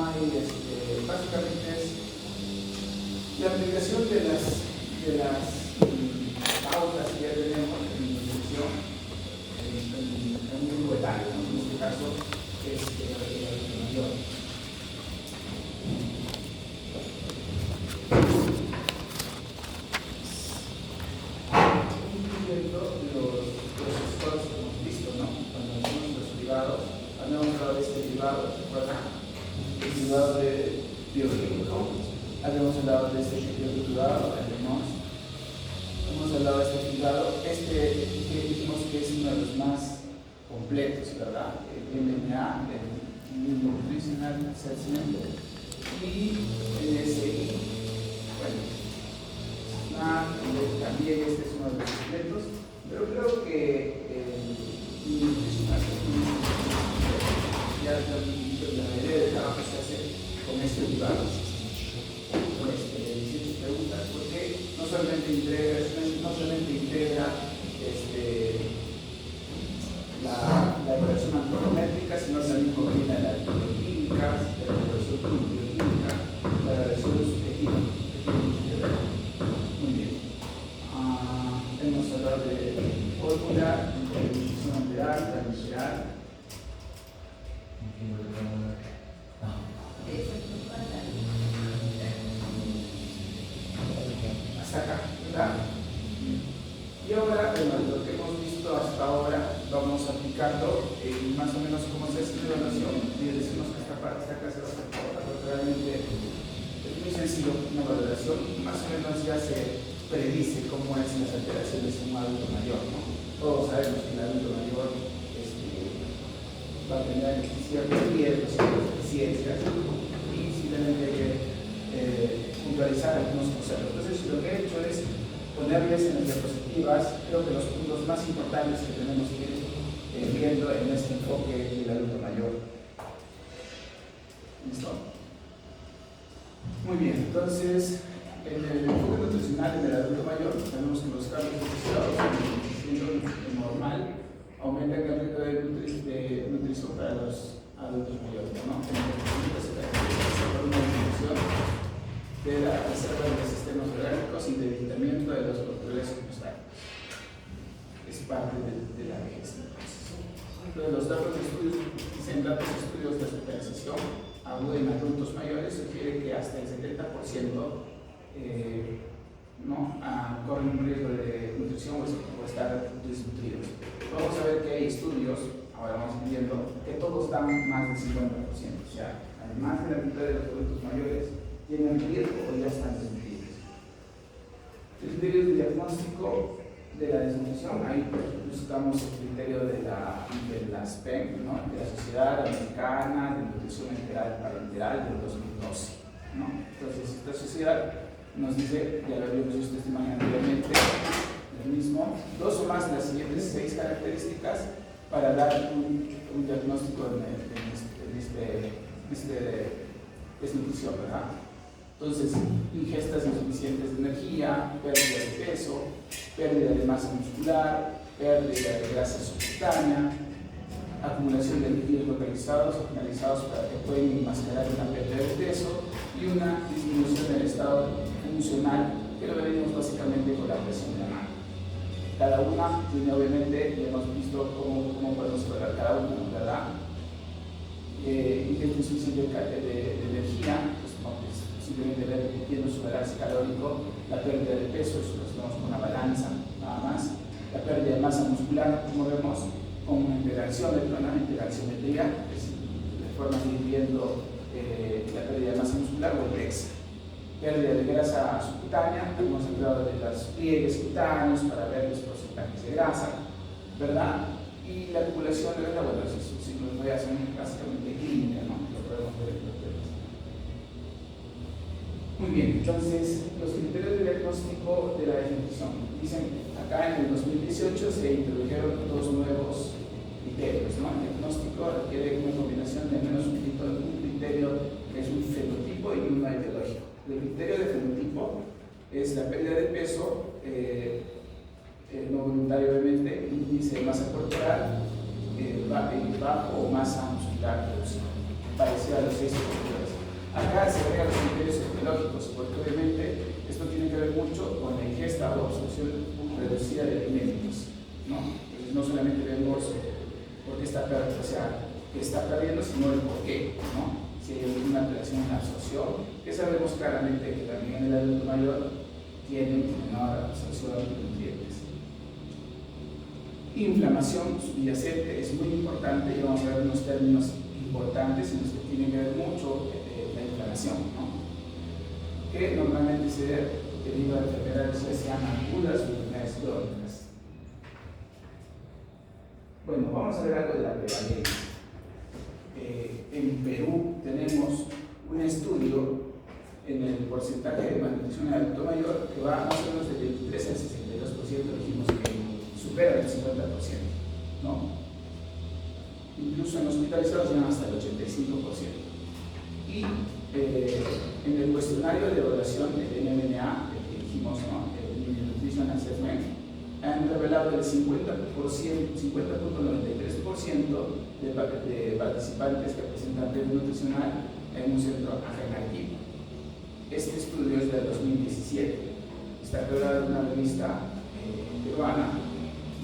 hay, básicamente es la aplicación de las pautas que ya tenemos en nutrición en un grupo etario, ¿no? En este caso es el adulto mayor. Los scores que hemos visto, ¿no? Cuando hacemos los derivados, habíamos hablado de este derivado, ¿se acuerdan? El derivado de bioquímico, habíamos hablado de este derivado, hemos hablado de este derivado, que dijimos que es uno de los más completos, ¿verdad? El MNA, el Nutritional Assessment, y el SI, bueno, también este es uno de los completos, pero creo que el Nutritional Assessment, ya la mayoría del trabajo se hace con este derivado. Preguntas, porque no solamente integra la evaluación antropométrica, sino también combina la bioquímica, la evaluación bioquímica, la evaluación subjetiva. Muy bien. Hemos hablado de fórmula, de definición lateral, transversal. Hasta acá, ¿verdad? Y ahora, bueno, lo que hemos visto hasta ahora, vamos aplicando más o menos cómo se hace la evaluación. Y decimos que esta clase va a ser corta, porque realmente es muy sencillo una valoración. Más o menos ya se predice cómo es las alteraciones en un adulto mayor, ¿no? Todos sabemos que el adulto mayor va a tener ciertos riesgos, ciertas deficiencias, y simplemente hay que puntualizar algunos conceptos. Entonces, lo que he hecho es ponerles en las diapositivas, creo que los puntos más importantes que tenemos que ir viendo en este enfoque del adulto mayor. ¿Listo? Muy bien, entonces, en el enfoque nutricional en el adulto mayor, tenemos que los cambios asociados en el nutrición normal aumentan el riesgo de nutrición para los adultos mayores, ¿no? Se caracteriza por una disminución de la reserva de los sistemas orgánicos y debilitamiento de los controles homeostáticos. Es parte de la vejez. Entonces, los datos de estudios dicen datos de estudios de hospitalización aguda en adultos mayores sugiere que hasta el 70% corren un riesgo de nutrición o estar desnutridos. Vamos a ver que hay estudios, ahora vamos viendo, que todos dan más del 50%. O sea, además de la mitad de los adultos mayores tienen riesgo o ya están desnutridos. Criterios de diagnóstico de la desnutrición, ahí buscamos el criterio de la SPEN, ¿no? De la Sociedad Americana de Nutrición Enteral Parenteral del 2012, ¿no? Entonces, esta sociedad nos dice, ya lo habíamos visto esta imagen anteriormente, el mismo, 2 o más de las siguientes 6 características para dar un diagnóstico de desnutrición, ¿verdad? Entonces, ingestas insuficientes de energía, pérdida de peso, pérdida de masa muscular, pérdida de grasa subcutánea, acumulación de líquidos localizados o finalizados para que puedan enmascarar una pérdida de peso y una disminución del estado funcional, que lo veremos básicamente con la presión de la mano. Cada una tiene, obviamente, ya hemos visto cómo podemos evaluar cada una, ¿verdad? Ingesta insuficiente de energía, pues, simplemente viendo su balance calórico, la pérdida de peso, eso lo hacemos con una balanza, nada más. La pérdida de masa muscular, como vemos, con una integración de una integraciómetría, es de forma de ir viendo la pérdida de masa muscular o el DEXA. Pérdida de grasa subcutánea, hemos hablado de los pliegues cutáneos para ver los porcentajes de grasa, ¿verdad? Y la acumulación de grasa, bueno, eso es una variación básicamente clínica, ¿no? Lo podemos ver en los temas. Muy bien, entonces, los criterios de diagnóstico de la desnutrición. Dicen, acá en el 2018 se introdujeron 2 nuevos criterios, ¿no? El diagnóstico requiere una combinación de al menos un criterio que es un fenotipo y uno etiológico. El criterio de fenotipo es la pérdida de peso, no voluntario obviamente, índice de masa corporal, bajo o masa muscular reducida, parecida a los 6 factores. Acá se agregan los criterios etiológicos, porque obviamente esto tiene que ver mucho con la ingesta o absorción reducida de alimentos, ¿no? Entonces no solamente vemos por qué está perdiendo, o sea, qué está perdiendo, sino el por qué, ¿no? Si hay alguna alteración en la absorción, que sabemos claramente que también el adulto mayor tiene menor absorción de nutrientes. Inflamación subyacente es muy importante y vamos a ver unos términos importantes en los que tiene que ver mucho la inflamación, ¿no? Que normalmente se deriva de enfermedades que se llaman agudas o enfermedades crónicas. Bueno, vamos a ver algo de la prevalencia. En Perú tenemos un estudio en el porcentaje de malnutrición en adulto mayor que va más o menos del 23 al 62%, dijimos que supera el 50%, ¿no? Incluso en hospitalizados llegan hasta el 85%. Y en el cuestionario de evaluación del NMNA, el que dijimos, ¿no? El Nutrition Assessment, han revelado el 50.93% de participantes que presentan riesgo nutricional en un centro alternativo. Este estudio es del 2017, está revelado en una revista peruana.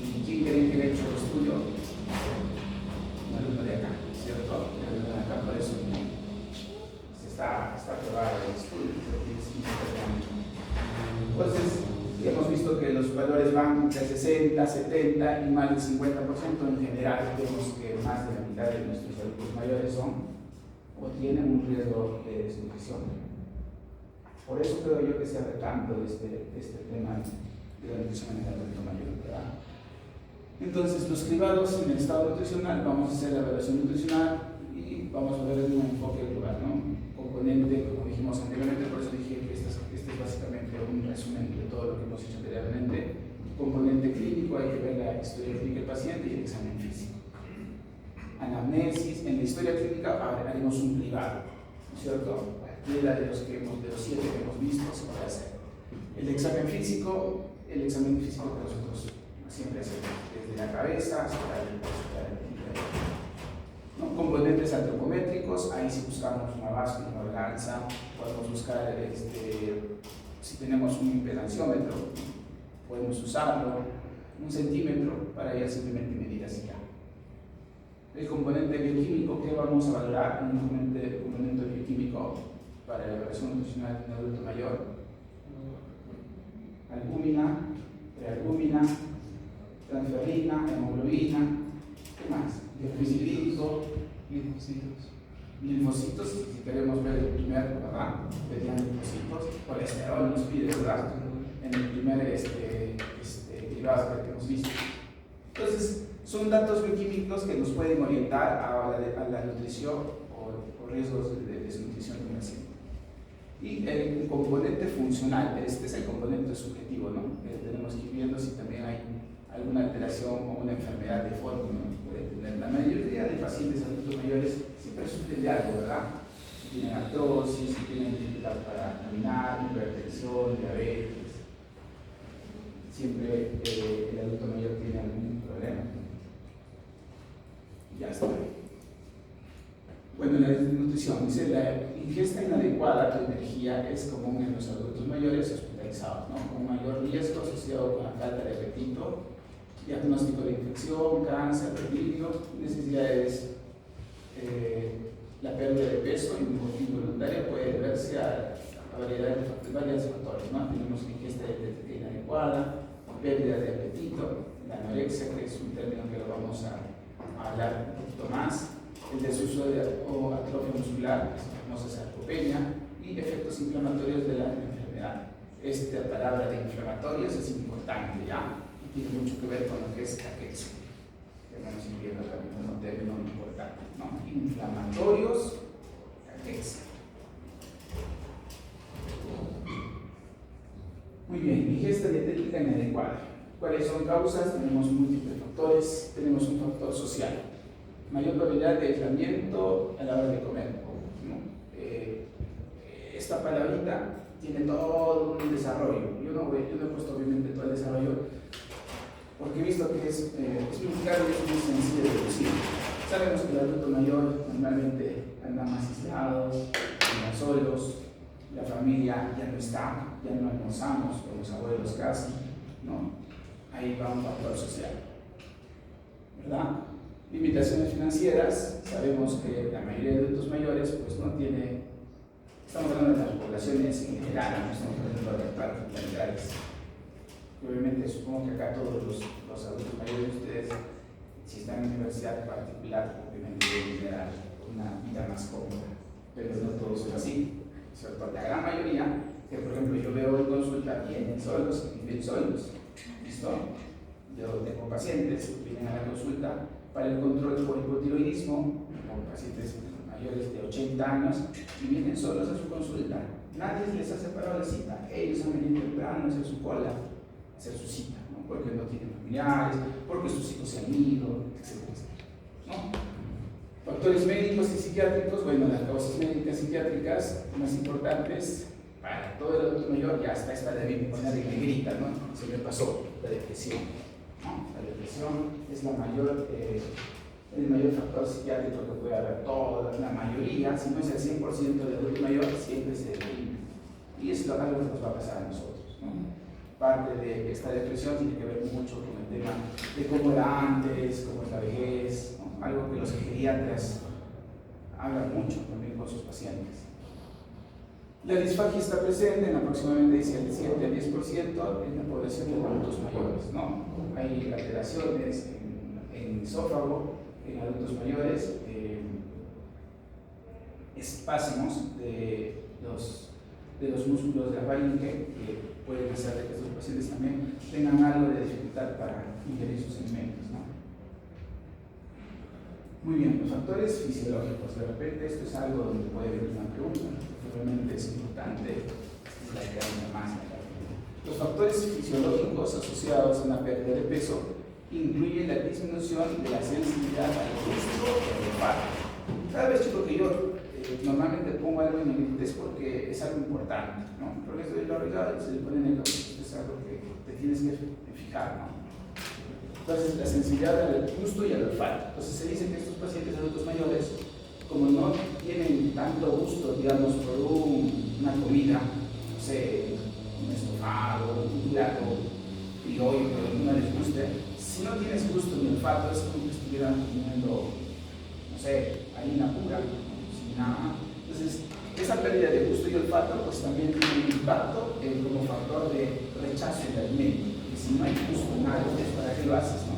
¿Y quién creen que ha hecho el estudio? Un alumno de acá, ¿cierto? Un alumno de acá, por eso está aprobado el estudio. Entonces, hemos visto que los valores van entre 60, 70 y más del 50% en general. Vemos que más de la mitad de nuestros adultos mayores son o tienen un riesgo de desnutrición. Por eso creo yo que se habla tanto de este tema de la nutrición en el adulto mayor, ¿verdad? Entonces, los cribados en el estado nutricional, vamos a hacer la evaluación nutricional y vamos a ver un enfoque global, ¿no? Componente, como dijimos anteriormente, por eso dije que este es básicamente un resumen de todo lo que hemos hecho anteriormente. Componente clínico, hay que ver la historia clínica del paciente y el examen físico. Anamnesis, en la historia clínica haremos un cribado, ¿cierto? Cualquiera de los 7 que hemos visto se puede hacer. El examen físico que nosotros siempre hacemos desde la cabeza hasta el ¿no? Componentes antropométricos, ahí si buscamos una báscula, una balanza, podemos buscar si tenemos un impedanciómetro, podemos usarlo, un centímetro para ya simplemente medir así ya. El componente bioquímico, ¿qué vamos a valorar? Un componente bioquímico para la evaluación nutricional de un adulto mayor: albúmina, prealbúmina, transferrina, hemoglobina, ¿qué más? Glicilítico, linfocitos, si queremos ver el primer, ¿verdad? Pedían linfocitos, colesterol nos pide, ¿verdad? En el primer cribado que hemos visto. Entonces, son datos bioquímicos que nos pueden orientar a la nutrición o riesgos de desnutrición de un paciente. Y el componente funcional, este es el componente subjetivo, ¿no? Tenemos que ir viendo si también hay alguna alteración o una enfermedad de forma, ¿no? La mayoría de pacientes adultos mayores siempre sufren de algo, ¿verdad? Si tienen artrosis, si tienen dificultad para caminar, hipertensión, diabetes. Siempre el adulto mayor tiene algún problema. Ya está. Bueno, la desnutrición, dice, la ingesta inadecuada de energía es común en los adultos mayores hospitalizados, ¿no? Con mayor riesgo asociado con la falta de apetito, diagnóstico de infección, cáncer, delirio, necesidades, la pérdida de peso involuntaria puede deberse a varios factores, ¿no? Tenemos ingesta de inadecuada, pérdida de apetito, la anorexia, que es un término que lo vamos a hablar un poquito más, el desuso o atrofia muscular, que es la famosa sarcopenia, y efectos inflamatorios de la enfermedad. Esta palabra de inflamatorios es importante, ¿ya? Tiene mucho que ver con lo que es caquexia. Tenemos que ver también un término importante, ¿no? Inflamatorios, caquexia. Muy bien, ingesta dietética inadecuada. ¿Cuáles son causas? Tenemos múltiples factores. Tenemos un factor social. Mayor probabilidad de aislamiento a la hora de comer, ¿no? Esta palabrita tiene todo un desarrollo. Yo no he puesto obviamente todo el desarrollo, porque he visto que es muy claro y es muy sencillo de deducir. Sabemos que el adulto mayor normalmente anda más aislados, andan solos, la familia ya no está, ya no almorzamos con los abuelos casi, ¿no? Ahí va un factor social, ¿verdad? Limitaciones financieras, sabemos que la mayoría de adultos mayores pues no tiene, estamos hablando de las poblaciones en general, no estamos hablando de particularidades. Obviamente supongo que acá todos los adultos mayores, ustedes, si están en universidad particular, obviamente deben tener una vida más cómoda, pero no todos son así, ¿cierto? La gran mayoría, que por ejemplo yo veo en consulta, vienen solos y viven solos, ¿listo? Yo tengo pacientes que vienen a la consulta para el control por hipotiroidismo, con pacientes mayores de 80 años, y vienen solos a su consulta. Nadie les ha separado la cita, ellos han venido temprano a hacer su cola, a hacer su cita, ¿no? Porque no tienen familiares, porque sus hijos se han ido, etc. ¿No? Factores médicos y psiquiátricos, bueno, las causas médicas y psiquiátricas más importantes para todo el adulto mayor, ya está esta de poner en negrita, ¿no? Se me pasó, la depresión, ¿no? La depresión es el mayor factor psiquiátrico que puede haber. Toda la mayoría, si no es el 100% del adulto mayor, siempre se deprime. Y es algo que nos va a pasar a nosotros, ¿no? Parte de esta depresión tiene que ver mucho con el tema de cómo era antes, cómo es la vejez, ¿no? Algo que los geriatras hablan mucho también con sus pacientes. La disfagia está presente en aproximadamente 7 al 10% en la población de adultos mayores, ¿no? Hay alteraciones en esófago en adultos mayores, espasmos de los músculos de la faringe que pueden hacer que estos pacientes también tengan algo de dificultad para ingerir sus alimentos, ¿no? Muy bien, los factores fisiológicos. De repente esto es algo donde puede venir una pregunta, realmente es importante la que hay más. Los factores fisiológicos asociados a una pérdida de peso incluyen la disminución de la sensibilidad al gusto y al olfato. Cada vez que yo normalmente pongo algo en negrita es porque es algo importante, ¿no? Porque esto es lo arreglado y se le pone en negro, es algo que te tienes que fijar, ¿no? Entonces, la sensibilidad al gusto y al olfato. Entonces, se dice que estos pacientes adultos mayores, como no tienen tanto gusto, digamos, por una comida, no sé, un estofado, un plato criollo que no les guste, si no tienes gusto ni olfato, es como que estuvieran comiendo, no sé, harina pura, sin nada. Entonces, esa pérdida de gusto y olfato, pues también tiene un impacto como factor de rechazo del alimento. Y si no hay gusto, nada, entonces, ¿para qué lo haces, no?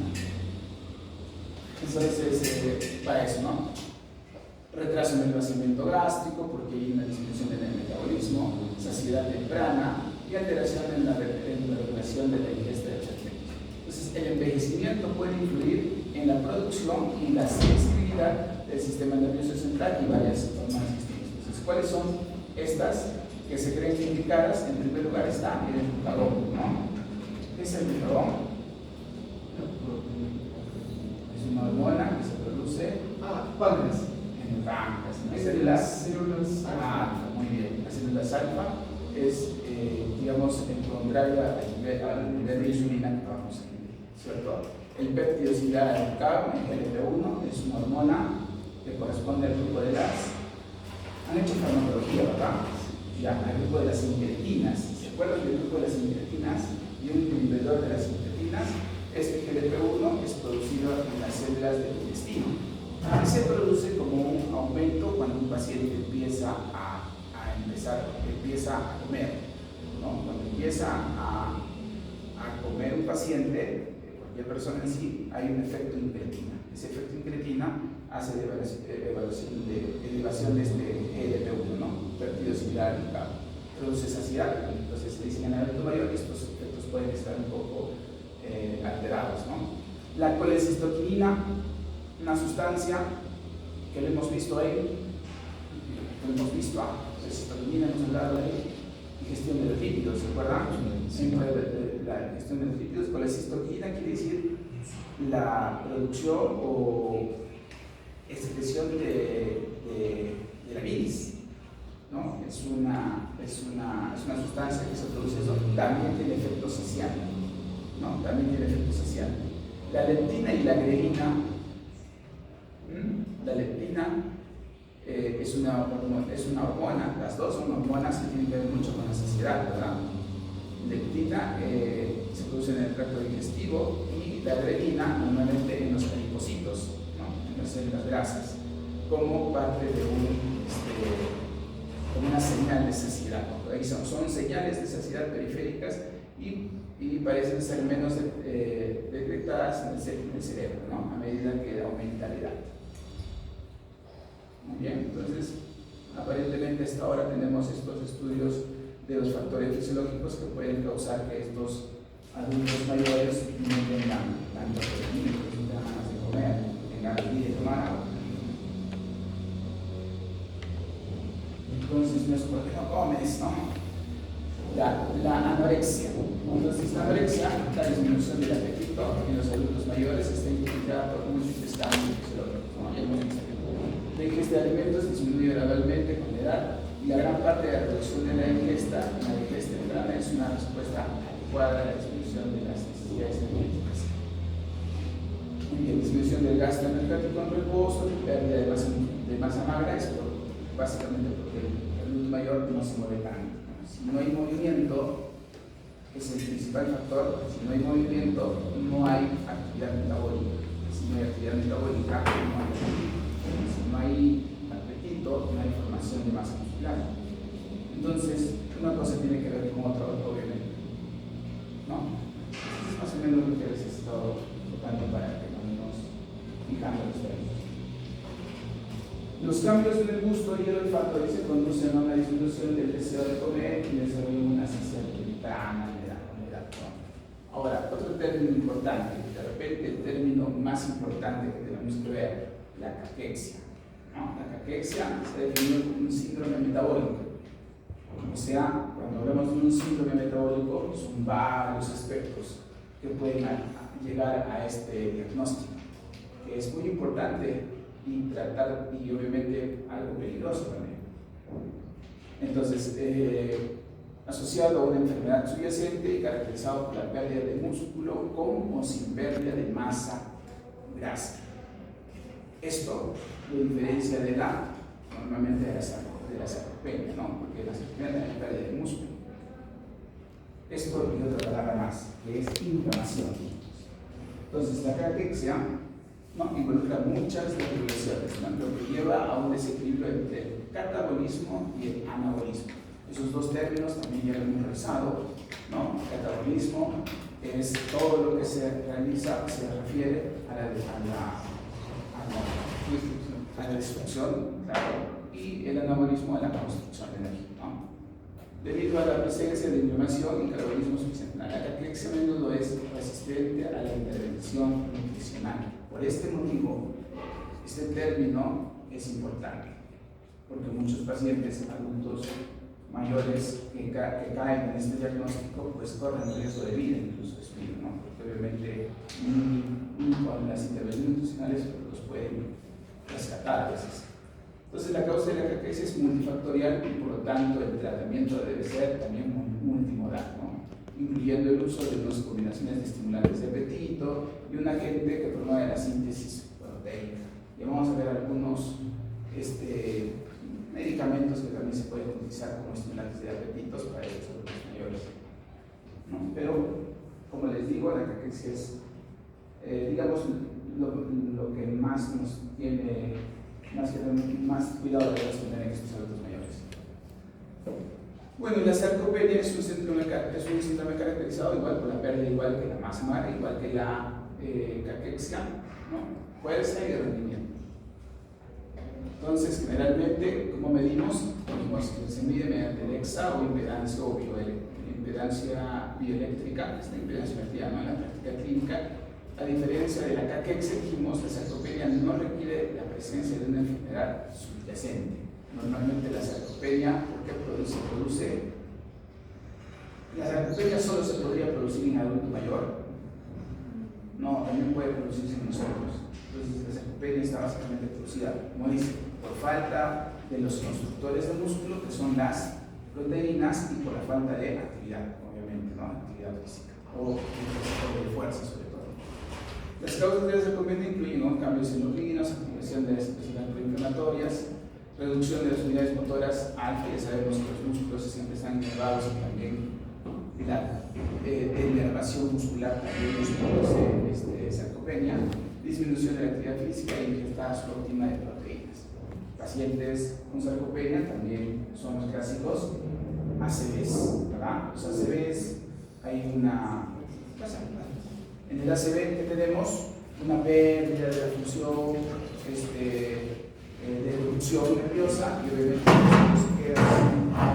Entonces, para eso, ¿no? Retraso en el vaciamiento gástrico, porque hay una disminución del metabolismo, saciedad temprana y alteración en la regulación de la ingesta de alimentos. Entonces, el envejecimiento puede influir en la producción y la sensibilidad del sistema nervioso central y varias formas distintas. Entonces, ¿cuáles son estas que se creen indicadas? En primer lugar está el glucagón, ¿no? ¿Qué es el glucagón? Es una hormona que se produce páncreas. en el páncreas, ¿no? Células alfa, muy bien. Las células alfa es, digamos, el contrario al nivel de insulina que vamos a medir, ¿cierto? El péptido similar al glucagón, el GLP-1, es una hormona que corresponde al grupo de las... Han hecho farmacología, ¿verdad? Ya, al grupo de las incretinas. ¿Se acuerdan del grupo de las incretinas? Y un inhibidor de las incretinas es el GLP-1, que es producido en las células del intestino. Y se produce como un aumento cuando un paciente empieza a comer, ¿no? Cuando empieza a comer un paciente, cualquier persona en sí, hay un efecto incretina. Ese efecto incretina hace elevación de este GLP-1, ¿no? Péptido similar al glucagón. Produce saciedad, entonces se dice en el adulto mayor que estos efectos pueden estar un poco alterados, ¿no? La colecistoquinina, una sustancia que lo hemos visto ahí, colecistoquinina, hemos hablado ahí, digestión de los lípidos, ¿se acuerdan? Siempre la digestión de los lípidos. Colecistoquinina quiere decir la producción o excreción de la bilis, ¿no? Es una sustancia que se produce, eso también tiene efecto saciante, ¿no? También tiene efecto saciante. La leptina y la grelina es una hormona, las dos son hormonas que tienen que ver mucho con la saciedad, ¿verdad? La leptina se produce en el tracto digestivo y la grelina normalmente en los adipocitos, ¿no? En las células grasas, como parte de como una señal de saciedad, ¿no? Ahí son señales de saciedad periféricas y parecen ser menos detectadas en el cerebro, ¿no? A medida que aumenta la edad. Muy bien, entonces aparentemente hasta ahora tenemos estos estudios de los factores fisiológicos que pueden causar que estos adultos mayores no tengan tanto apetito, no tengan ganas de comer, no tengan ganas de tomar agua. Entonces no es porque no comes, ¿no? La anorexia. Entonces la anorexia, la disminución del apetito en los adultos mayores, está identificada por múltiples cambios fisiológicos, ¿no? Ya hemos visto que la ingesta de alimentos disminuye gradualmente con la edad y la gran parte de la reducción de la ingesta en la digesta temprana es una respuesta adecuada a la disminución de las necesidades energéticas. Y la disminución del gasto energético en reposo y pérdida de masa magra es básicamente porque el adulto mayor no se mueve tanto. Si no hay movimiento, es el principal factor. Si no hay movimiento, no hay actividad metabólica. Si no hay actividad metabólica, no hay apetito. Si no hay apetito, no hay formación de masa muscular. Entonces, una cosa tiene que ver con otra, obviamente, ¿no? Es más o menos lo que les he estado tocando para que nos fijando los términos. Los cambios en el gusto y el olfato se conducen a una disminución del deseo de comer y desarrollo de una saciedad temprana en la edad. Ahora, otro término importante, de repente el término más importante que tenemos que ver, la caquexia, ¿no? La caquexia se define como un síndrome metabólico. O sea, cuando hablamos de un síndrome metabólico, son varios aspectos que pueden llegar a este diagnóstico, que es muy importante y tratar, y obviamente algo peligroso también. Entonces, asociado a una enfermedad subyacente y caracterizado por la pérdida de músculo con o sin pérdida de masa grasa. Esto lo diferencia normalmente de la sarcopenia, ¿no? Porque la sarcopenia tiene pérdida de músculo. Esto y otra palabra más, que es inflamación. Entonces, la caquexia, ¿no?, involucra muchas desregulaciones, ¿no?, lo que lleva a un desequilibrio entre el catabolismo y el anabolismo. Esos dos términos también ya lo hemos revisado, ¿no? El catabolismo es todo lo que se realiza, se refiere a la destrucción, claro, y el anabolismo a la construcción de energía, ¿no? Debido a la presencia de inflamación y catabolismo subcentral, la caquexia a menudo es resistente a la intervención nutricional. Por este motivo, este término es importante, porque muchos pacientes adultos mayores que caen en este diagnóstico, pues corren riesgo de vida, incluso de vida, ¿no? Porque obviamente con las intervenciones nutricionales los pueden rescatar a veces. Entonces la causa de la caquexia es multifactorial y por lo tanto el tratamiento debe ser también multimodal, ¿no?, incluyendo el uso de unas combinaciones de estimulantes de apetito y un agente que promueve la síntesis proteica. Y vamos a ver algunos medicamentos que también se pueden utilizar como estimulantes de apetitos para los adultos mayores, ¿no? Pero, como les digo, la caquexia es, digamos, lo que más nos tiene, más cuidado debemos tener en estos adultos mayores. Bueno, y la sarcopenia es un síndrome caracterizado igual por la pérdida, igual que la masa magra, igual que la caquexia, ¿no?, fuerza y rendimiento. Entonces, generalmente, ¿cómo medimos? Se mide mediante el EXA o impedancia o impedancia bioeléctrica, esta impedancia eléctrica, ¿no?, en la práctica clínica. A diferencia de la caquexia, dijimos, la sarcopenia no requiere la presencia de una enfermedad subyacente. Normalmente la sarcopenia, ¿por qué se produce? La sarcopenia solo se podría producir en adulto mayor. No, también puede producirse en nosotros. Entonces la sarcopenia está básicamente producida, como dice, por falta de los constructores del músculo, que son las proteínas, y por la falta de actividad, obviamente, ¿no?, actividad física o de fuerza sobre todo. Las causas de la sarcopenia incluyen, ¿no?, cambios endocrinos, activación de las células proinflamatorias, reducción de las unidades motoras alfa, ya sabemos que los músculos siempre están innervados y también la denervación muscular también nos produce sarcopenia, disminución de la actividad física y ingesta óptima de proteínas. Pacientes con sarcopenia también son los clásicos ACVs, ¿verdad? Los ACVs, hay una... En el ACV que tenemos una pérdida de la función de erupción nerviosa y obviamente se queda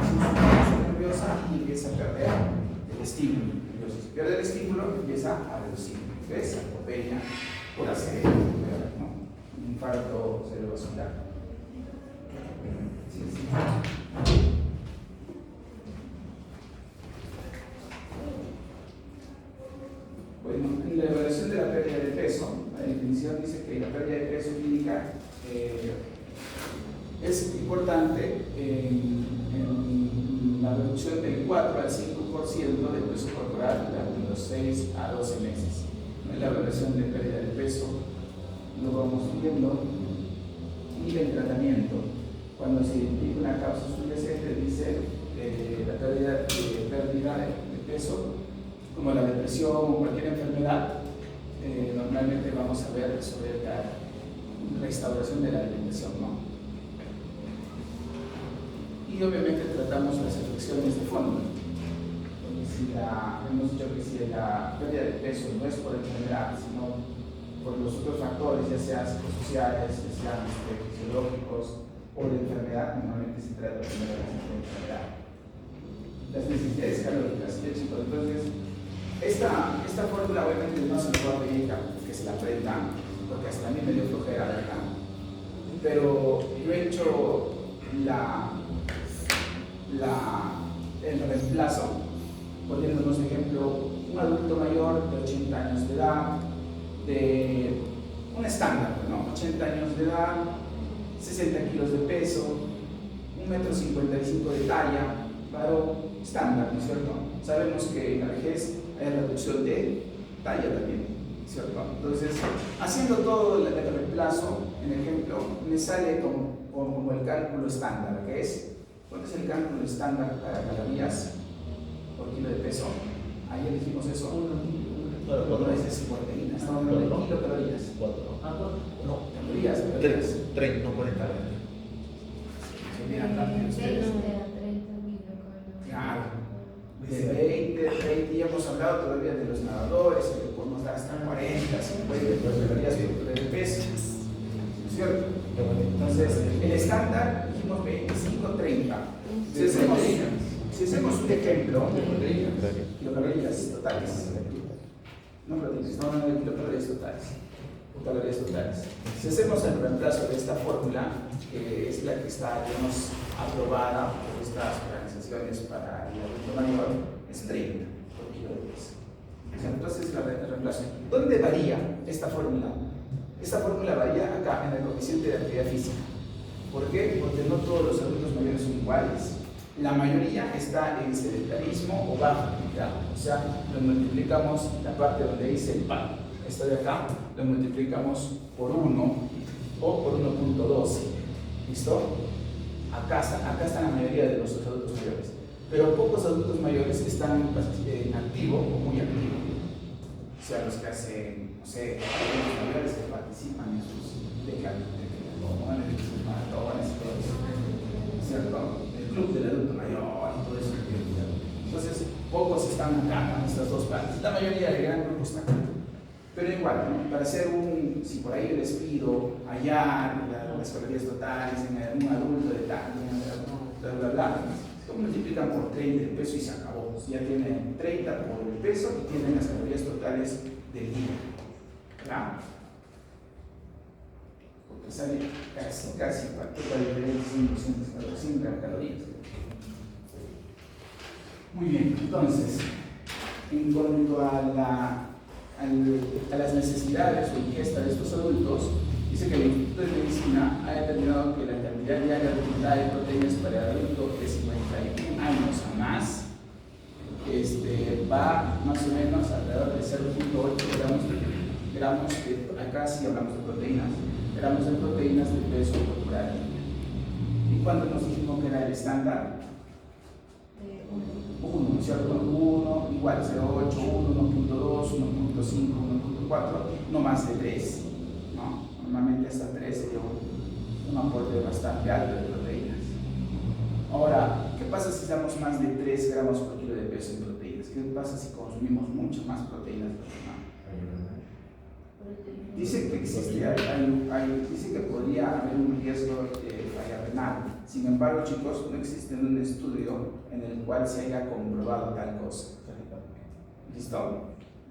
sin función nerviosa y empieza a perder el estímulo nervioso. Si pierde el estímulo, empieza a reducir. ¿Ves? Sarcopenia por ACV, ¿no? Un infarto cerebrovascular. Sí, sí. Bueno, en la evaluación de la pérdida de peso, la definición dice que la pérdida de peso clínica es importante en la reducción del 4 al 5% del peso corporal durante los 6 a 12 meses. En la evaluación de pérdida de peso lo vamos viendo y el tratamiento. Cuando se identifica una causa subyacente, dice la pérdida de peso, como la depresión o cualquier enfermedad, normalmente vamos a ver sobre la restauración de la alimentación, ¿no? Y obviamente tratamos las afecciones de fondo. Hemos dicho que si la pérdida de peso no es por enfermedad, sino por los otros factores, ya sean psicosociales, ya sean fisiológicos o de enfermedad, normalmente se trata primero de la enfermedad. Las necesidades calóricas, ¿sí, chicos? Entonces, esta fórmula obviamente no se me va a pedir que se la aprendan, porque hasta a mí me dio flojera, ¿verdad? Pero yo he hecho el reemplazo, poniéndonos ejemplo, un adulto mayor de 80 años de edad, de un estándar, ¿no? 80 años de edad, 60 kilos de peso, 1,55 m de talla, varón estándar, ¿no es cierto? Sabemos que en la vejez hay reducción de talla también, ¿cierto? Entonces, haciendo todo el reemplazo, en ejemplo, me sale como el cálculo estándar, que es, ¿cuánto es el cálculo estándar para calorías por kilo de peso? Ayer dijimos eso. No es proteínas, estamos hablando de kilocalorías. No, calorías. 30, no 40. Se miran rápido ustedes. Claro. De 20, ya hemos hablado todavía de los nadadores, que podemos dar hasta 40, 50 calorías por kilo de peso. ¿No es cierto? Entonces, el estándar dijimos 25-30. Si hacemos un ejemplo, kilocalorías totales. No proteínas, estamos hablando de kilocalorías totales. Si hacemos el reemplazo de esta fórmula, que es la que está, digamos, aprobada por estas organizaciones para el adulto mayor, es 30 por kilo de peso. Entonces, el reemplazo. ¿Dónde varía esta fórmula? Esta fórmula varía acá, en el coeficiente de actividad física. ¿Por qué? Porque no todos los adultos mayores son iguales. La mayoría está en sedentarismo o baja actividad. O sea, lo multiplicamos, la parte donde dice el PAN, esto de acá, lo multiplicamos por 1 o por 1.12. ¿Listo? Acá está la mayoría de los adultos mayores. Pero pocos adultos mayores están en activo o muy activo. O sea, los que hacen, no sé, adultos mayores que participan en sus decatlones, en sus maratones y todo eso. ¿Cierto? El club del adulto mayor y todo eso. Entonces, pocos están acá en estas dos partes. La mayoría del gran grupo está acá. Pero igual, ¿no? Para hacer si por ahí yo les pido hallar las calorías totales en un adulto de tal, se multiplican por 30 el peso y se acabó. Ya tienen 30 por el peso y tienen las calorías totales del día. ¿Verdad? Porque sale casi toda la diferencia 100 calorías. Muy bien, entonces, en cuanto a las necesidades o ingesta de estos adultos, dice que el Instituto de Medicina ha determinado que la cantidad diaria recomendada de proteínas para el adulto de 51 años a más va más o menos alrededor de 0.8 gramos de, acá sí hablamos de proteínas, gramos de proteínas de peso corporal. cuánto nos dijimos que era el estándar? 1, ¿cierto? 1, igual 0,8, 1, 1.2, 1.5, 1.4, no más de 3, ¿no? Normalmente hasta 3 sería un aporte bastante alto de proteínas. Ahora, ¿qué pasa si damos más de 3 gramos por kilo de peso en proteínas? ¿Qué pasa si consumimos mucho más proteínas de lo normal? Dice que existe, dice que podría haber un riesgo de falla renal. Sin embargo, chicos, no existe un estudio en el cual se haya comprobado tal cosa. ¿Listo?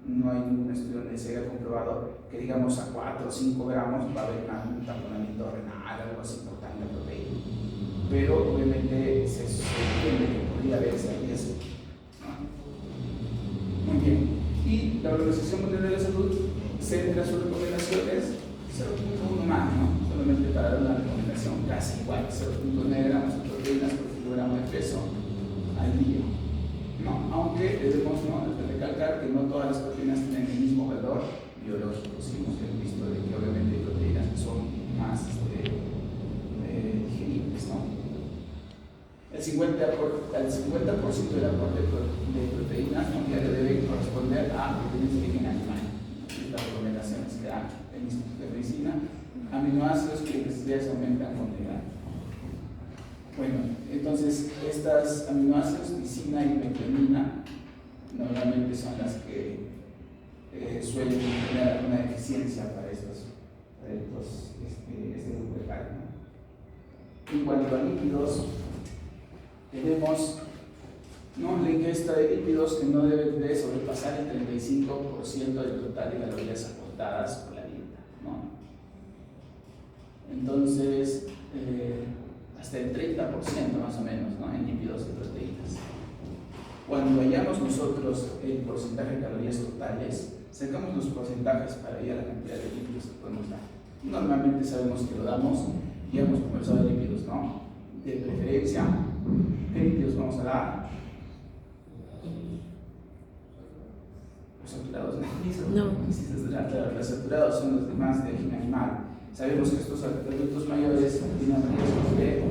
No hay ningún estudio donde se haya comprobado que, digamos, a 4 o 5 gramos va a haber un tamponamiento renal, algo así por tanta proteína. Pero obviamente se entiende que podría haber ese riesgo, ¿no? Muy bien. Y la Organización Mundial de la Salud centra sus recomendaciones 0.1 más, ¿no? Solamente para dar una recomendación casi igual, 0.9 gramos de proteínas por kilogramo de peso al día, ¿no? Aunque debemos, ¿no?, recalcar que no todas las proteínas tienen el mismo valor biológico. Sí, hemos visto de que obviamente hay proteínas que son más digeribles, ¿no? El 50% del aporte de proteínas, ¿no?, diario debe corresponder a proteínas de origen animal. Las recomendaciones que da el Instituto de Medicina, aminoácidos que necesidades aumentan con la edad. Bueno, entonces estas aminoácidos, lisina y metionina, normalmente son las que suelen tener alguna deficiencia para este grupo de carne, ¿no? En cuanto a lípidos, tenemos, ¿no?, la ingesta de lípidos que no deben de sobrepasar el 35% del total de calorías aportadas por la dieta, ¿no? Entonces, hasta el 30% más o menos, ¿no?, en lípidos y proteínas. Cuando hallamos nosotros el porcentaje de calorías totales, sacamos los porcentajes para hallar la cantidad de lípidos que podemos dar. Normalmente sabemos que lo damos y hemos conversado de lípidos, ¿no? De preferencia, ¿qué lípidos vamos a dar? Los saturados, ¿no? Los saturados son los demás de origen animal. Sabemos que estos adultos mayores tienen riesgos de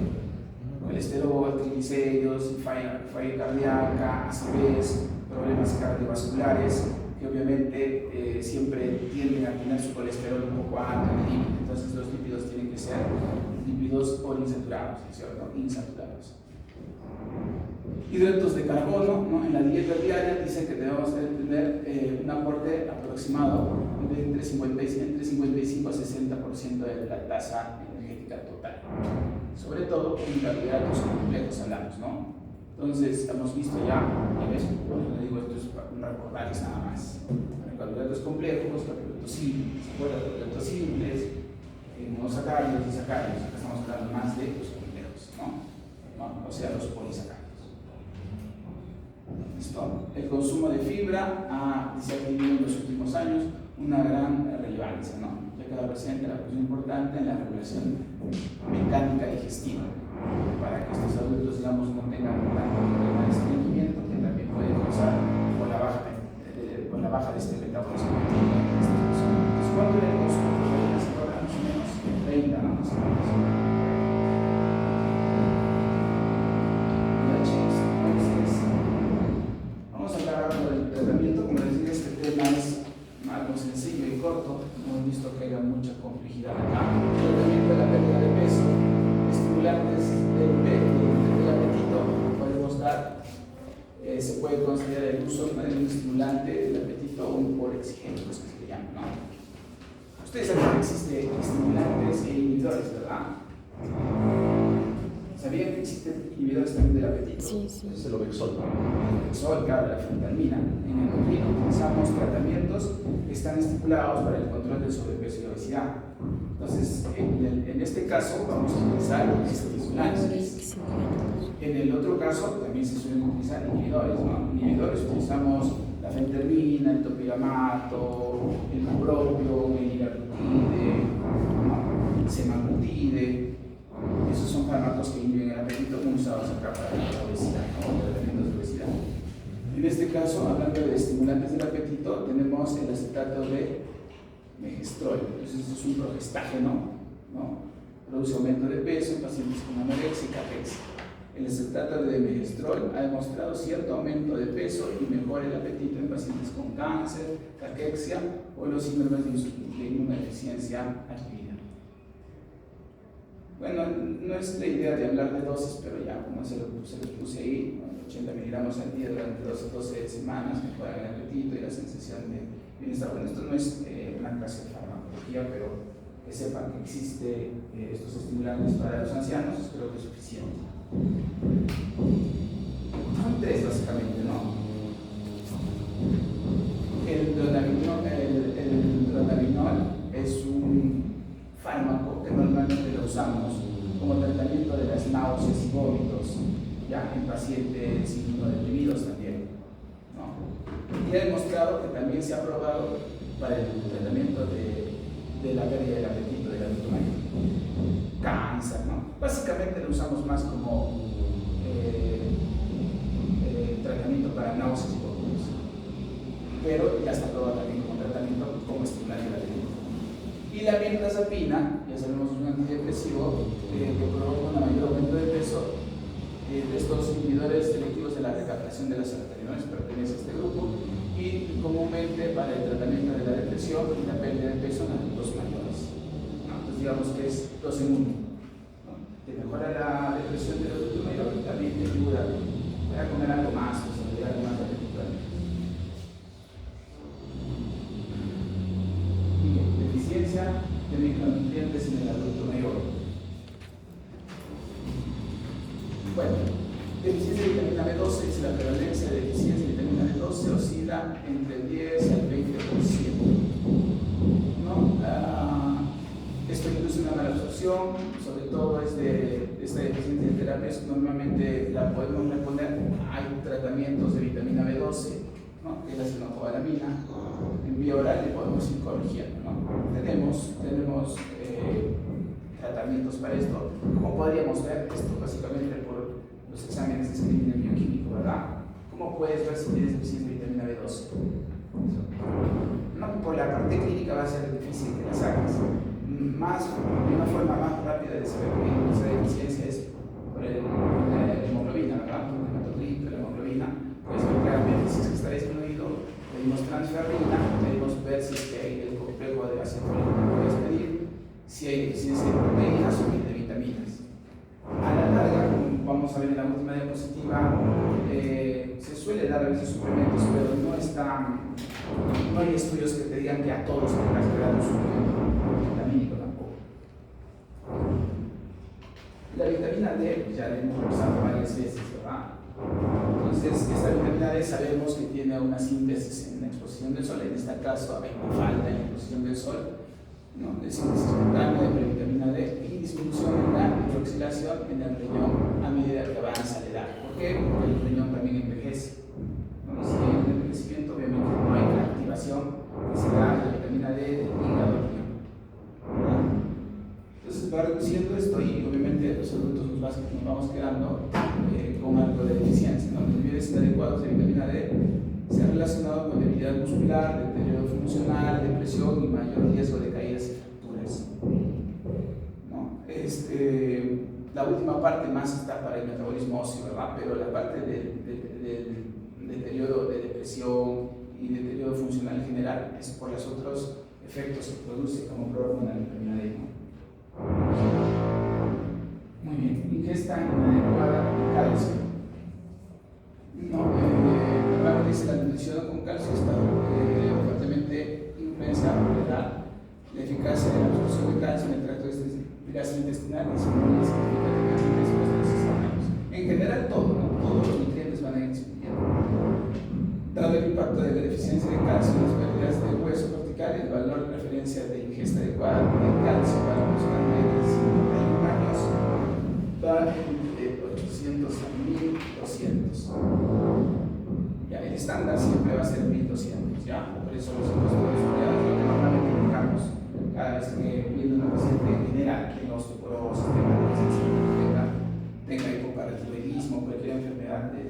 colesterol, triglicéridos, falla cardíaca, acidez, problemas cardiovasculares, que obviamente siempre tienden a tener su colesterol un poco alto en el límite. Entonces los lípidos tienen que ser lípidos poliinsaturados, ¿cierto? Insaturados. Hidratos de carbono, ¿no? En la dieta diaria dicen que debemos tener un aporte aproximado de entre 55 a 60% de la tasa energética total. Sobre todo en carbohidratos complejos hablamos, ¿no? Entonces hemos visto ya les digo, esto es para recordarles nada más. Carbohidratos complejos, carbohidratos simples, monosacáridos, disacáridos. Acá estamos hablando más de los complejos, ¿no? O sea, los polisacáridos. ¿Listo? El consumo de fibra ha adquirido en los últimos años una gran relevancia, ¿no? Ya que representa la función importante en la regulación mecánica digestiva, para que estos adultos, digamos, no tengan tanto problema de estreñimiento, que también puede causar por la baja de este metabolismo. Entonces, ¿cuánto era el consumo de proteínas ahora? Más o menos 30, ¿no? Más o menos. Vamos a hablar ahora del tratamiento. Como les dije, este tema es algo sencillo y corto. No hemos visto que haya mucha complejidad acá. El tratamiento de la pérdida de peso, estimulantes del apetito, podemos dar, se puede considerar el uso de un estimulante del apetito o un porexigénicos, que se le llama, ¿no? Ustedes saben que existen estimulantes e inhibidores, ¿verdad? ¿Sabían que existen inhibidores también del apetito? Sí, sí. Es el Obexol. El Obexol, claro, la fentanmina. En el endocrino utilizamos tratamientos que están estipulados para el control del sobrepeso y la obesidad. Entonces, en este caso, vamos a utilizar estimulantes. En el otro caso, también se suelen utilizar inhibidores, ¿no? Inhibidores utilizamos la fentermina, el topiramato, el bupropión, el liraglutide, ¿no?, el semaglutide. Esos son fármacos que inhiben el apetito, muy usados acá para la obesidad, ¿no?, tratamientos de obesidad. En este caso, hablando de estimulantes del apetito, tenemos el acetato de megestrol. Entonces, es un progestágeno, ¿no? produce aumento de peso en pacientes con anorexia y cafexia. El acetato de megestrol ha demostrado cierto aumento de peso y mejora el apetito en pacientes con cáncer, caquexia o los síndromes de inmunodeficiencia adquirida. Bueno, no es la idea de hablar de dosis, pero ya como se lo puse ahí, 80 miligramos al día durante 12 semanas, mejoran el apetito y la sensación de bienestar. Bueno, esto no es una clase de farmacología, pero que sepan que existe estos estimulantes para los ancianos, creo que es suficiente. Son tres básicamente, ¿no? El dronabinol es un fármaco que normalmente lo usamos como tratamiento de las náuseas y vómitos, ya en pacientes inmunodeprimidos también, ¿no? Y ha demostrado que también se ha probado para el tratamiento de la pérdida del apetito del adulto mayor. Cáncer, ¿no? Básicamente lo usamos más como tratamiento para náuseas y vómitos, pero ya está probado también como tratamiento como estimulante del apetito. Y la mirtazapina, ya sabemos, es un antidepresivo que provoca un mayor aumento de peso. De estos inhibidores selectivos de la recaptación de las serotonina pertenece a este grupo y comúnmente para el tratamiento de la depresión y la pérdida de peso en adultos mayores, ¿no? Entonces digamos que es 2 en 1, ¿no? Te mejora la depresión del adulto mayor y también te ayuda a comer algo más, pues a llegar más al apetito. Deficiencia de micronutrientes en el adulto mayor. Bueno, deficiencia de vitamina B12, si la prevalencia de deficiencia de vitamina B12 oscila entre el 10 al 20%, ¿no? Esto induce una mala absorción, sobre todo esta deficiencia de terapias normalmente la podemos reponer. Hay tratamientos de vitamina B12, ¿no? Que es la fenocobalamina. En vía oral le podemos ir corrigiendo, ¿no? Tenemos tratamientos para esto. Como podríamos ver, esto básicamente por los exámenes de screening bioquímico, ¿verdad? ¿Cómo puedes ver si tienes deficiencia de vitamina B12? No, por la parte clínica va a ser difícil que la saques. Una forma más rápida de saber que esa deficiencia es por la hemoglobina, ¿verdad? Por el hematocrito, la hemoglobina. Pues claramente, si es que está disminuido, pedimos transferrina, pedimos ver si es que hay el complejo de ácido fólico que puedes pedir, si hay deficiencia de proteínas o de vitaminas. A la larga, como vamos a ver en la última diapositiva, se suele dar a veces suplementos, pero no hay estudios que te digan que a todos tengas que dar un suplemento vitamínico tampoco. La vitamina D, ya la hemos usado varias veces, ¿verdad? Entonces, esta vitamina D sabemos que tiene una síntesis en la exposición del sol, en este caso hay una falta en la exposición del sol, ¿no? De síntesis espontánea de vitamina D y disminución en la hidroxilación en el riñón a medida que avanza la edad. ¿Por qué? Porque el riñón también envejece, ¿no? Si hay un envejecimiento, obviamente no hay la activación que se da de la vitamina D del hígado del riñón, ¿verdad? Entonces va reduciendo esto y obviamente los adultos nos vamos quedando con algo de deficiencia, ¿no? Los niveles inadecuados de vitamina D se han relacionado con debilidad muscular, deterioro funcional, depresión y mayor riesgo de caídas y fracturas, ¿no? La última parte más está para el metabolismo óseo, ¿verdad? Pero la parte del deterioro de depresión y deterioro funcional general es por los otros efectos que produce como prohormona la vitamina D, ¿no? Muy bien, ingesta inadecuada de calcio. No, dice la nutrición con calcio está fuertemente influenciada por la edad. La eficacia de la absorción de calcio en el tracto gastrointestinal disminuye significativamente después de los 60 años. En general, todo, ¿no? Todos los nutrientes van a ir disminuyendo. Dado el impacto de la deficiencia de calcio en las pérdidas de hueso cortical, el valor de referencia de ingesta adecuada de calcio para personas mayores de 51 años va de 800 a 1200. Ya, el estándar siempre va a ser 1200, ¿ya? Por eso nosotros todos estudiamos lo que normalmente indicamos cada vez que viene una paciente en general, que no osteoporosis, tenga hipoparatiroidismo, cualquier enfermedad de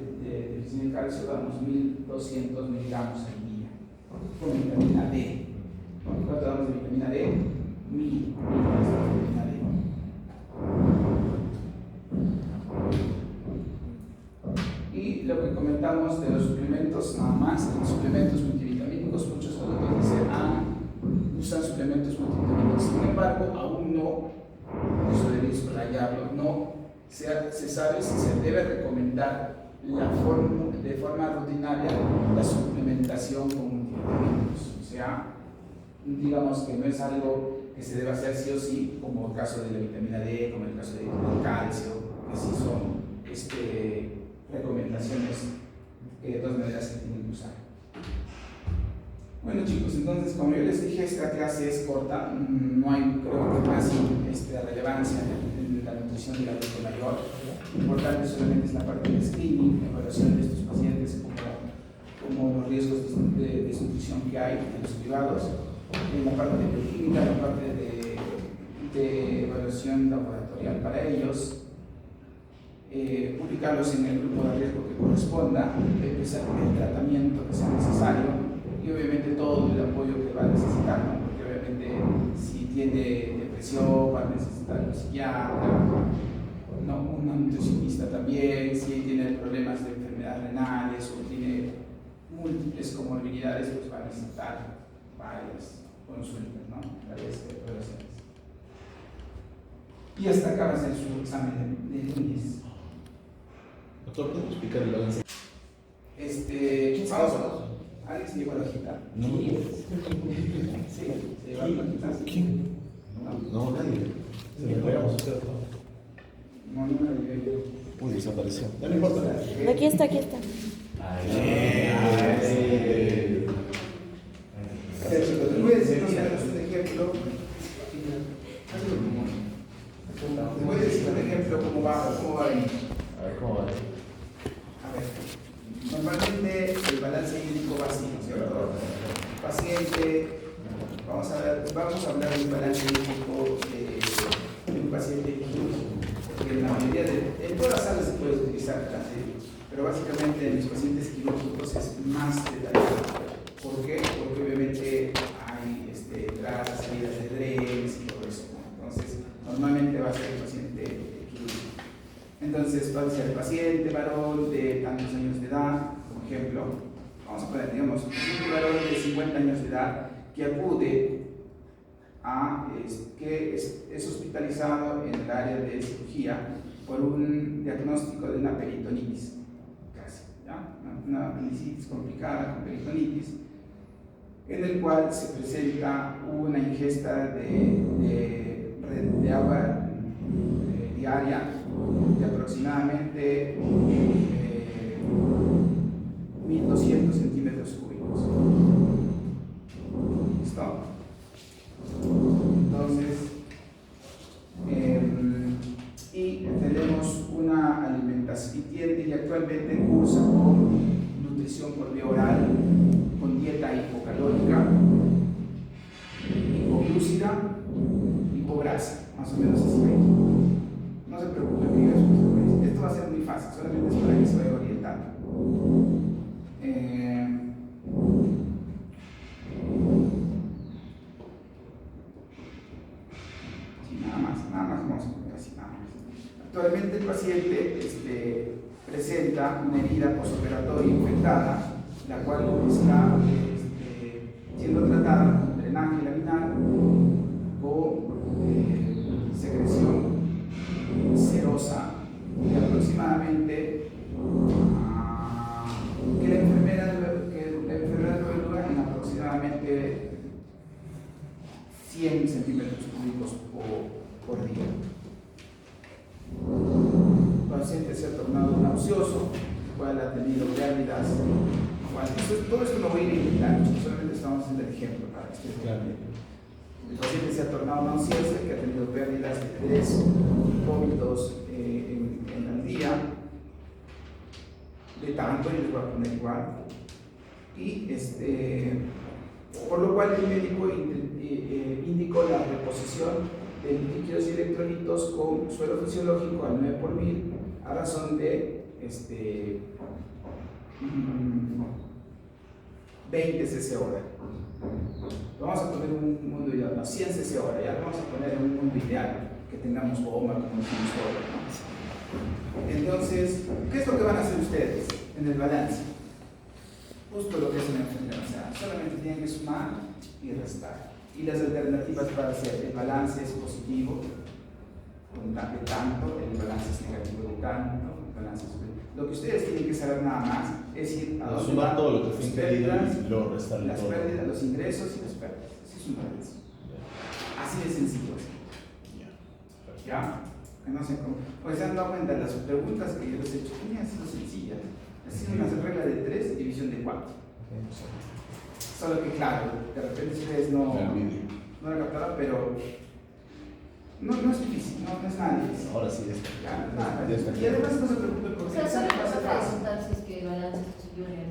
deficiencia de calcio, damos 1200 miligramos al día con vitamina D. ¿Cuánto damos de vitamina D? 1000 miligramos de vitamina D. lo que comentamos de los suplementos, nada más, los suplementos multivitamínicos, muchos adultos dicen, usan suplementos multivitamínicos. Sin embargo, aún no, eso debería subrayarlo, no se sabe si se debe recomendar de forma rutinaria la suplementación con multivitamínicos. O sea, digamos que no es algo que se debe hacer sí o sí, como el caso de la vitamina D, como el caso del calcio, que sí son recomendaciones que de todas maneras se tienen que usar. Bueno chicos, entonces como yo les dije, esta clase es corta, no hay creo que casi relevancia en la nutrición del adulto mayor. Lo importante solamente es la parte de screening, la evaluación de estos pacientes, como los riesgos de desnutrición que hay en los privados, en la parte de bioquímica, la parte de evaluación laboratorial para ellos, ubicarlos en el grupo de riesgo que corresponda, empezar el tratamiento que sea necesario y obviamente todo el apoyo que va a necesitar, ¿no? Porque obviamente si tiene depresión va a necesitar un psiquiatra, ¿no? Un nutricionista también, si tiene problemas de enfermedades renales o tiene múltiples comorbilidades, pues va a necesitar varias consultas, ¿no? Varias evaluaciones. Y hasta acá va a ser su examen de lunes. Doctor, ¿puedo explicar el avance? Vamos a Alex se llevó la hojita. No. Sí, se llevó la hojita. ¿Quién? No, nadie. Se me pegamos usted. No me la llevé yo. Uy, desapareció. No importa. Aquí está, aquí está. Chicos, les voy a decir un ejemplo. Les voy a decir un ejemplo cómo va a venir. A ver, ¿cómo va? A ver, normalmente el balance hídrico va así, ¿no es cierto? Paciente, vamos a hablar del balance hídrico de un paciente quirúrgico, porque en la mayoría en todas las salas se puede utilizar balance hídrico, pero básicamente en los pacientes quirúrgicos es más detallado. ¿Por qué? Porque obviamente hay entradas, salidas de drenes y todo eso, ¿no? Entonces, normalmente va a ser el paciente quirúrgico. Entonces, va a ser el paciente varón de tantos años de edad, por ejemplo, vamos a poner, digamos, un paciente varón de 50 años de edad que acude que es hospitalizado en el área de cirugía por un diagnóstico de una peritonitis, casi, ¿ya? Una apendicitis complicada con peritonitis, en el cual se presenta una ingesta de agua diaria de aproximadamente 1200 centímetros cúbicos. ¿Listo? Entonces, y tenemos una alimentación y actualmente cursa con nutrición por vía oral, con dieta hipocalórica, hipoglucida, hipograsa, más o menos así. No se preocupen que yo después esto va a ser muy fácil, solamente es para que se vaya orientando. Sí, nada más vamos a poner así, nada más. Actualmente el paciente presenta una herida postoperatoria infectada, la cual está siendo tratada con drenaje laminar, con secreción serosa de aproximadamente que la enfermera debe durar en aproximadamente 100 centímetros cúbicos por día. El paciente se ha tornado nauseoso, el cual ha tenido pérdidas. Todo esto lo voy a ir indicando, solamente estamos haciendo el ejemplo para que ustedes vean bien. El paciente se ha tornado nauseoso, que ha tenido pérdidas de 3 vómitos en el día, de tanto, yo les voy a poner igual, y por lo cual el médico indicó la reposición de líquidos y electrolitos con suero fisiológico al 9 por 1000 a razón de 20 cc hora. Vamos a poner un mundo ideal, no, 100 cc hora, ya vamos a poner un mundo ideal, que tengamos bomba como decimos ahora, ¿no? Entonces, ¿qué es lo que van a hacer ustedes? en el balance. Justo lo que es una función, o sea, solamente tienen que sumar y restar. Y las alternativas para hacer el balance es positivo, de tanto, el balance es negativo de tanto, el balance es... Lo que ustedes tienen que saber nada más es ir a dónde sumar van todo lo que las fue increíble pérdidas, y luego restar las todo. pérdidas, los ingresos y las pérdidas. Así es un balance. Así de sencillo. ¿Ya? Que no sé cómo. Pues se han dado cuenta, las preguntas que yo les he hecho, han sido sencillas. Ha sido una regla de 3, división de 4. Solo que, claro, de repente ustedes no lo captaron, pero no es difícil, no es nada difícil. Ahora sí, está. Ya, nada. Ya está. Y además no se preocupen O porque sea, solo va a ser para fácil. preguntar si es que el balance es superior.